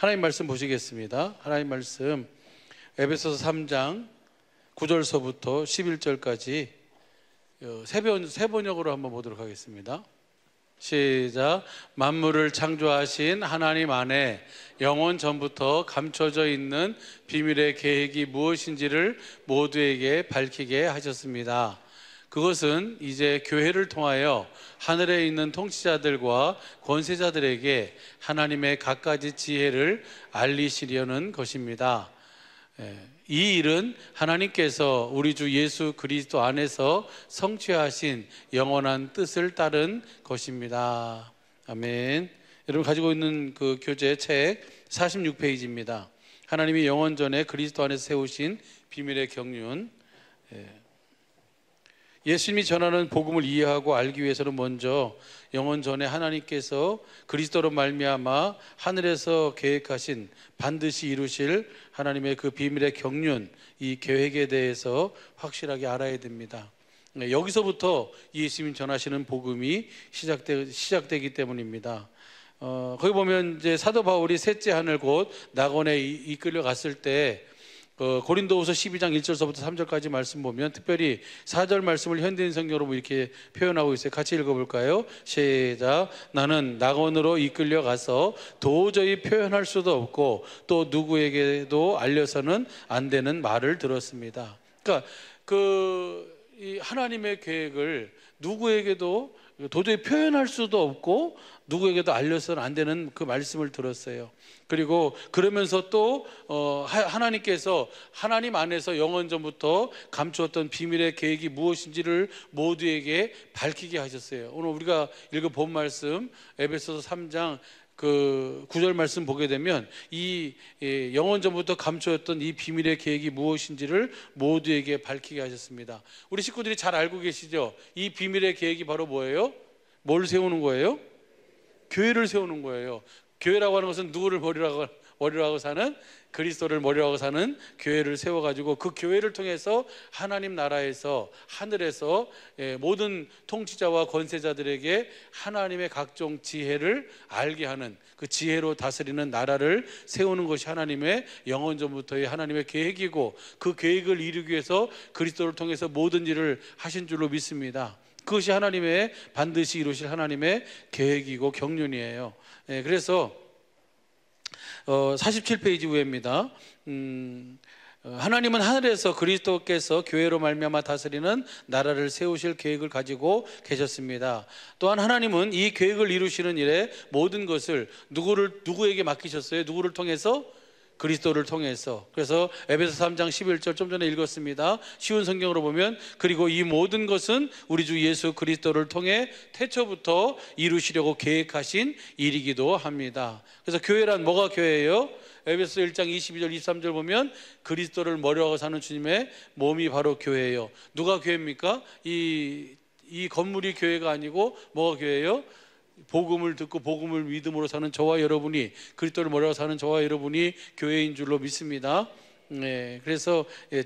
하나님 말씀 보시겠습니다. 하나님 말씀 에베소서 3장 9절서부터 11절까지 세 번역으로 한번 보도록 하겠습니다. 시작. 만물을 창조하신 하나님 안에 영원 전부터 감춰져 있는 비밀의 계획이 무엇인지를 모두에게 밝히게 하셨습니다. 그것은 이제 교회를 통하여 하늘에 있는 통치자들과 권세자들에게 하나님의 갖가지 지혜를 알리시려는 것입니다. 이 일은 하나님께서 우리 주 예수 그리스도 안에서 성취하신 영원한 뜻을 따른 것입니다. 아멘. 여러분 가지고 있는 그 교재 책 46페이지입니다. 하나님이 영원 전에 그리스도 안에서 세우신 비밀의 경륜. 예수님이 전하는 복음을 이해하고 알기 위해서는 먼저 영원 전에 하나님께서 그리스도로 말미암아 하늘에서 계획하신 반드시 이루실 하나님의 그 비밀의 경륜, 이 계획에 대해서 확실하게 알아야 됩니다. 여기서부터 예수님이 전하시는 복음이 시작되기 때문입니다. 거기 보면 이제 사도 바울이 셋째 하늘 곧 낙원에 이끌려 갔을 때 고린도후서 12장 1절서부터 3절까지 말씀 보면 특별히 4절 말씀을 현대인 성경으로 이렇게 표현하고 있어요. 같이 읽어볼까요? 시작. 나는 낙원으로 이끌려 가서 도저히 표현할 수도 없고 또 누구에게도 알려서는 안 되는 말을 들었습니다. 그러니까 이 하나님의 계획을 누구에게도 도저히 표현할 수도 없고 누구에게도 알려서는 안 되는 그 말씀을 들었어요. 그리고 그러면서 또 하나님께서 하나님 안에서 영원 전부터 감추었던 비밀의 계획이 무엇인지를 모두에게 밝히게 하셨어요. 오늘 우리가 읽어본 말씀 에베소서 3장 그 9절 말씀 보게 되면 이 영원 전부터 감추었던 이 비밀의 계획이 무엇인지를 모두에게 밝히게 하셨습니다. 우리 식구들이 잘 알고 계시죠? 이 비밀의 계획이 바로 뭐예요? 뭘 세우는 거예요? 교회를 세우는 거예요. 교회라고 하는 것은 누구를 머리라고 사는 그리스도를 머리라고 사는 교회를 세워가지고 그 교회를 통해서 하나님 나라에서 하늘에서 모든 통치자와 권세자들에게 하나님의 각종 지혜를 알게 하는 그 지혜로 다스리는 나라를 세우는 것이 하나님의 영원 전부터의 하나님의 계획이고 그 계획을 이루기 위해서 그리스도를 통해서 모든 일을 하신 줄로 믿습니다. 그것이 하나님의 반드시 이루실 하나님의 계획이고 경륜이에요. 그래서 47페이지 위에입니다. 하나님은 하늘에서 그리스도께서 교회로 말미암아 다스리는 나라를 세우실 계획을 가지고 계셨습니다. 또한 하나님은 이 계획을 이루시는 일에 모든 것을 누구에게 맡기셨어요? 누구를 통해서? 그리스도를 통해서. 그래서 에베소 3장 11절 좀 전에 읽었습니다. 쉬운 성경으로 보면 그리고 이 모든 것은 우리 주 예수 그리스도를 통해 태초부터 이루시려고 계획하신 일이기도 합니다. 그래서 교회란 뭐가 교회예요? 에베소 1장 22절 23절 보면 그리스도를 머리하고 사는 주님의 몸이 바로 교회예요. 누가 교회입니까? 이 건물이 교회가 아니고 뭐가 교회예요? 복음을 듣고 복음을 믿음으로 사는 저와 여러분이, 그리스도를 머리하고 사는 저와 여러분이 교회인 줄로 믿습니다. 그래서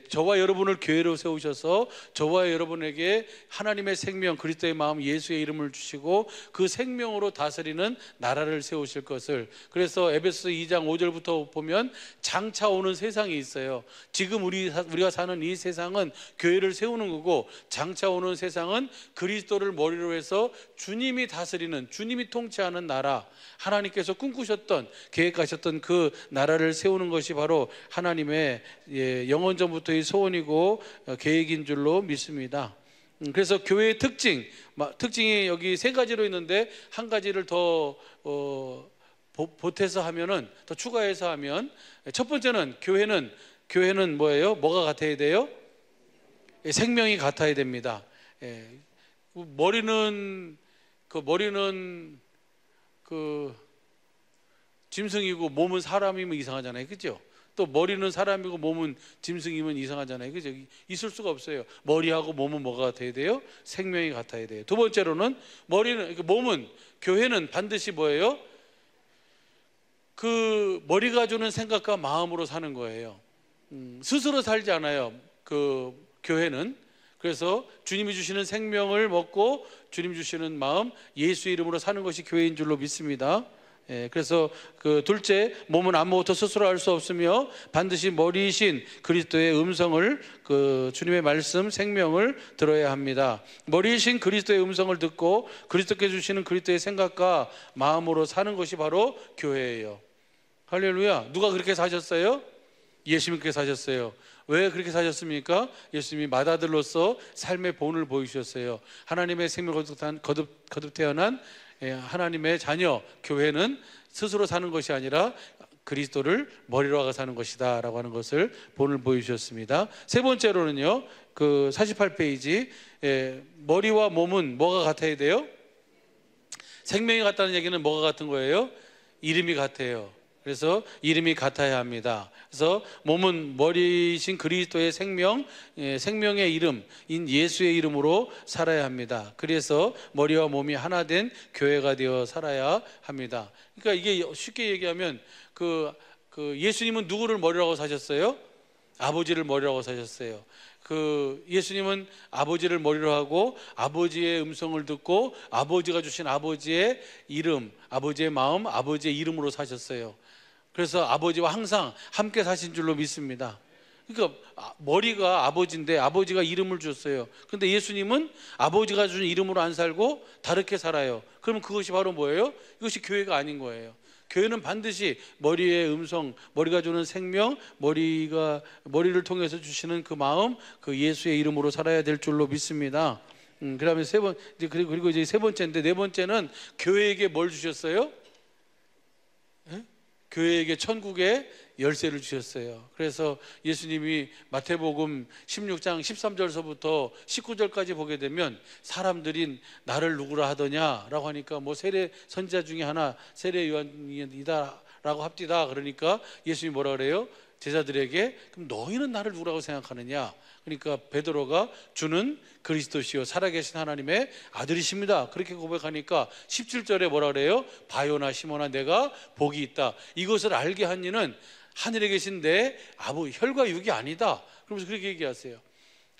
저와 여러분을 교회로 세우셔서 저와 여러분에게 하나님의 생명 그리스도의 마음 예수의 이름을 주시고 그 생명으로 다스리는 나라를 세우실 것을. 그래서 에베소서 2장 5절부터 보면 장차 오는 세상이 있어요. 지금 우리가 사는 이 세상은 교회를 세우는 거고 장차 오는 세상은 그리스도를 머리로 해서 주님이 다스리는, 주님이 통치하는 나라, 하나님께서 꿈꾸셨던 계획하셨던 그 나라를 세우는 것이 바로 하나님의 영원 전부터의 소원이고 계획인 줄로 믿습니다. 그래서 교회의 특징이 여기 세 가지로 있는데 한 가지를 더 보태서 하면은, 더 추가해서 하면, 첫 번째는 교회는 뭐예요? 뭐가 같아야 돼요? 생명이 같아야 됩니다. 머리는 짐승이고 몸은 사람이면 이상하잖아요, 그죠? 또 머리는 사람이고 몸은 짐승이면 이상하잖아요, 그죠? 있을 수가 없어요. 머리하고 몸은 뭐가 같아야 돼요? 생명이 같아야 돼요. 두 번째로는 몸은, 교회는 반드시 뭐예요? 그 머리가 주는 생각과 마음으로 사는 거예요. 스스로 살지 않아요, 그 교회는. 그래서 주님이 주시는 생명을 먹고 주님 주시는 마음, 예수의 이름으로 사는 것이 교회인 줄로 믿습니다. 그래서 그 둘째, 몸은 아무것도 스스로 할 수 없으며 반드시 머리이신 그리스도의 음성을, 그 주님의 말씀, 생명을 들어야 합니다. 머리이신 그리스도의 음성을 듣고 그리스도께 주시는 그리스도의 생각과 마음으로 사는 것이 바로 교회예요. 할렐루야. 누가 그렇게 사셨어요? 예수님께 사셨어요. 왜 그렇게 사셨습니까? 예수님이 맏아들로서 삶의 본을 보이셨어요. 하나님의 생명을 거듭 태어난 하나님의 자녀 교회는 스스로 사는 것이 아니라 그리스도를 머리로 하고 사는 것이다 라고 하는 것을 본을 보여주셨습니다. 세 번째로는요, 그 48페이지, 머리와 몸은 뭐가 같아야 돼요? 생명이 같다는 얘기는 뭐가 같은 거예요? 이름이 같아요. 그래서 이름이 같아야 합니다. 그래서 몸은 머리이신 그리스도의 생명, 생명의 이름인 예수의 이름으로 살아야 합니다. 그래서 머리와 몸이 하나 된 교회가 되어 살아야 합니다. 그러니까 이게 쉽게 얘기하면 그 예수님은 누구를 머리라고 사셨어요? 아버지를 머리라고 사셨어요. 그 예수님은 아버지를 머리로 하고 아버지의 음성을 듣고 아버지가 주신 아버지의 이름, 아버지의 마음, 아버지의 이름으로 사셨어요. 그래서 아버지와 항상 함께 사신 줄로 믿습니다. 그러니까 머리가 아버지인데 아버지가 이름을 줬어요. 그런데 예수님은 아버지가 준 이름으로 안 살고 다르게 살아요. 그러면 그것이 바로 뭐예요? 이것이 교회가 아닌 거예요. 교회는 반드시 머리의 음성, 머리가 주는 생명, 머리를 통해서 주시는 그 마음, 그 예수의 이름으로 살아야 될 줄로 믿습니다. 그다음에 그리고 이제 세 번째인데, 네 번째는 교회에게 뭘 주셨어요? 교회에게 천국의 열쇠를 주셨어요. 그래서 예수님이 마태복음 16장 13절서부터 19절까지 보게 되면 사람들이 나를 누구라 하더냐라고 하니까 뭐 세례 선지자 중에 하나 세례 요한이다 라고 합디다. 그러니까 예수님이 뭐라 그래요? 제자들에게 그럼 너희는 나를 누구라고 생각하느냐? 그러니까 베드로가 주는 그리스도시요 살아계신 하나님의 아들이십니다. 그렇게 고백하니까 17절에 뭐라 그래요? 바요나 시몬아 내가 복이 있다. 이것을 알게 한 이는 하늘에 계신 내 아버지 혈과 육이 아니다. 그러면서 그렇게 얘기하세요.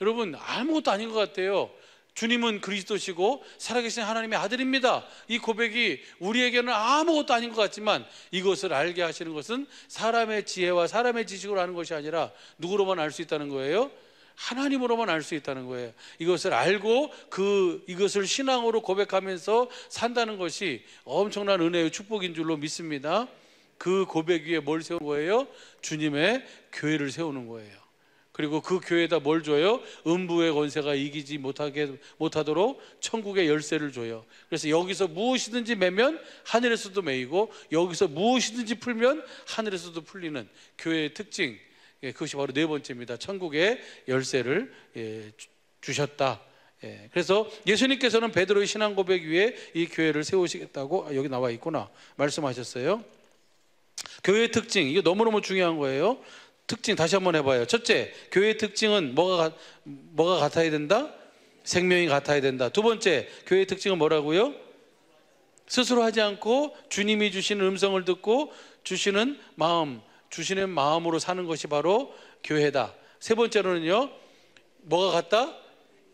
여러분 아무것도 아닌 것 같아요. 주님은 그리스도시고 살아계신 하나님의 아들입니다. 이 고백이 우리에게는 아무것도 아닌 것 같지만 이것을 알게 하시는 것은 사람의 지혜와 사람의 지식으로 하는 것이 아니라 누구로만 알 수 있다는 거예요? 하나님으로만 알 수 있다는 거예요. 이것을 알고 이것을 신앙으로 고백하면서 산다는 것이 엄청난 은혜의 축복인 줄로 믿습니다. 그 고백 위에 뭘 세우는 거예요? 주님의 교회를 세우는 거예요. 그리고 그 교회에다 뭘 줘요? 음부의 권세가 이기지 못하도록 천국의 열쇠를 줘요. 그래서 여기서 무엇이든지 매면 하늘에서도 매이고 여기서 무엇이든지 풀면 하늘에서도 풀리는 교회의 특징, 그것이 바로 네 번째입니다. 천국의 열쇠를 주셨다. 그래서 예수님께서는 베드로의 신앙 고백 위에 이 교회를 세우시겠다고, 여기 나와 있구나, 말씀하셨어요. 교회의 특징, 이게 너무너무 중요한 거예요. 특징 다시 한번 해봐요. 첫째, 교회의 특징은 뭐가 같아야 된다? 생명이 같아야 된다. 두 번째, 교회의 특징은 뭐라고요? 스스로 하지 않고 주님이 주시는 음성을 듣고 주시는 마음으로 사는 것이 바로 교회다. 세 번째로는요, 뭐가 같다?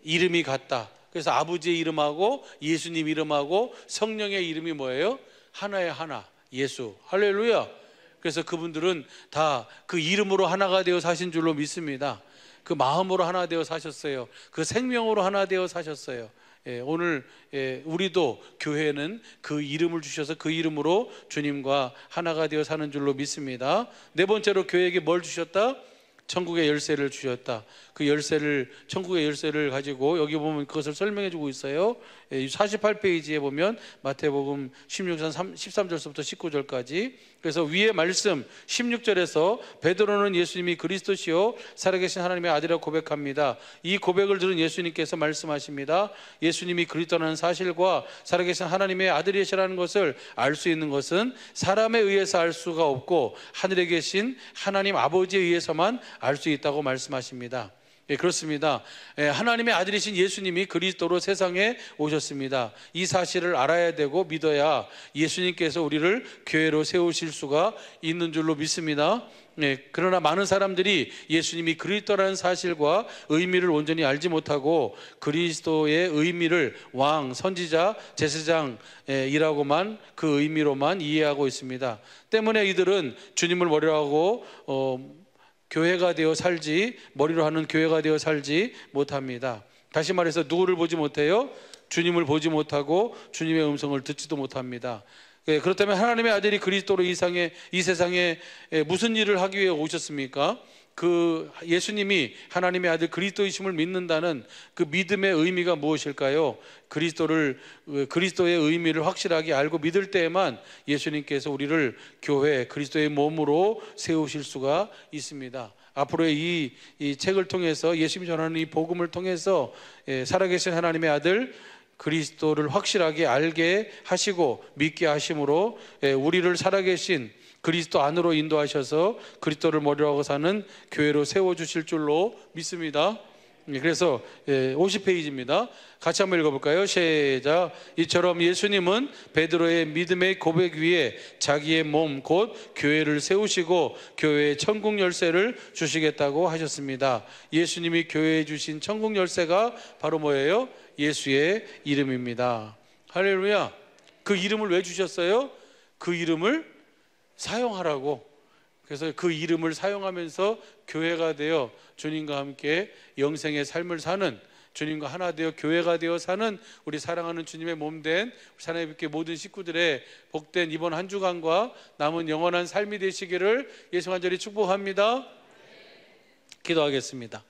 이름이 같다. 그래서 아버지의 이름하고 예수님 이름하고 성령의 이름이 뭐예요? 하나의 하나, 예수. 할렐루야. 그래서 그분들은 다 그 이름으로 하나가 되어 사신 줄로 믿습니다. 그 마음으로 하나 되어 사셨어요. 그 생명으로 하나 되어 사셨어요. 오늘 우리도 교회는 그 이름을 주셔서 그 이름으로 주님과 하나가 되어 사는 줄로 믿습니다. 네 번째로 교회에게 뭘 주셨다? 천국의 열쇠를 주셨다. 그 열쇠를, 천국의 열쇠를 가지고 여기 보면 그것을 설명해 주고 있어요. 48페이지에 보면 마태복음 16장 13절부터 19절까지. 그래서 위의 말씀 16절에서 베드로는 예수님이 그리스도시요 살아계신 하나님의 아들이라고 고백합니다. 이 고백을 들은 예수님께서 말씀하십니다. 예수님이 그리스도라는 사실과 살아계신 하나님의 아들이시라는 것을 알 수 있는 것은 사람에 의해서 알 수가 없고 하늘에 계신 하나님 아버지에 의해서만 알 수 있다고 말씀하십니다. 예, 그렇습니다. 예, 하나님의 아들이신 예수님이 그리스도로 세상에 오셨습니다. 이 사실을 알아야 되고 믿어야 예수님께서 우리를 교회로 세우실 수가 있는 줄로 믿습니다. 예, 그러나 많은 사람들이 예수님이 그리스도라는 사실과 의미를 온전히 알지 못하고 그리스도의 의미를 왕, 선지자, 제사장이라고만 그 의미로만 이해하고 있습니다. 때문에 이들은 주님을 머리로 하고 교회가 되어 살지, 머리로 하는 교회가 되어 살지 못합니다. 다시 말해서 누구를 보지 못해요? 주님을 보지 못하고 주님의 음성을 듣지도 못합니다. 그렇다면 하나님의 아들이 그리스도로 이 세상에 무슨 일을 하기 위해 오셨습니까? 그 예수님이 하나님의 아들 그리스도이심을 믿는다는 그 믿음의 의미가 무엇일까요? 그리스도의 의미를 확실하게 알고 믿을 때에만 예수님께서 우리를 교회, 그리스도의 몸으로 세우실 수가 있습니다. 앞으로의 이 책을 통해서 예수님이 전하는 이 복음을 통해서 살아계신 하나님의 아들 그리스도를 확실하게 알게 하시고 믿게 하심으로 우리를 살아계신 그리스도 안으로 인도하셔서 그리스도를 머리로 하고 사는 교회로 세워주실 줄로 믿습니다. 그래서 50페이지입니다. 같이 한번 읽어볼까요? 시작. 이처럼 예수님은 베드로의 믿음의 고백 위에 자기의 몸 곧 교회를 세우시고 교회의 천국 열쇠를 주시겠다고 하셨습니다. 예수님이 교회에 주신 천국 열쇠가 바로 뭐예요? 예수의 이름입니다. 할렐루야. 그 이름을 왜 주셨어요? 그 이름을 사용하라고. 그래서 그 이름을 사용하면서 교회가 되어 주님과 함께 영생의 삶을 사는, 주님과 하나 되어 교회가 되어 사는 우리 사랑하는 주님의 몸된 사랑의 모든 식구들의 복된 이번 한 주간과 남은 영원한 삶이 되시기를 예수 간절히 축복합니다. 기도하겠습니다.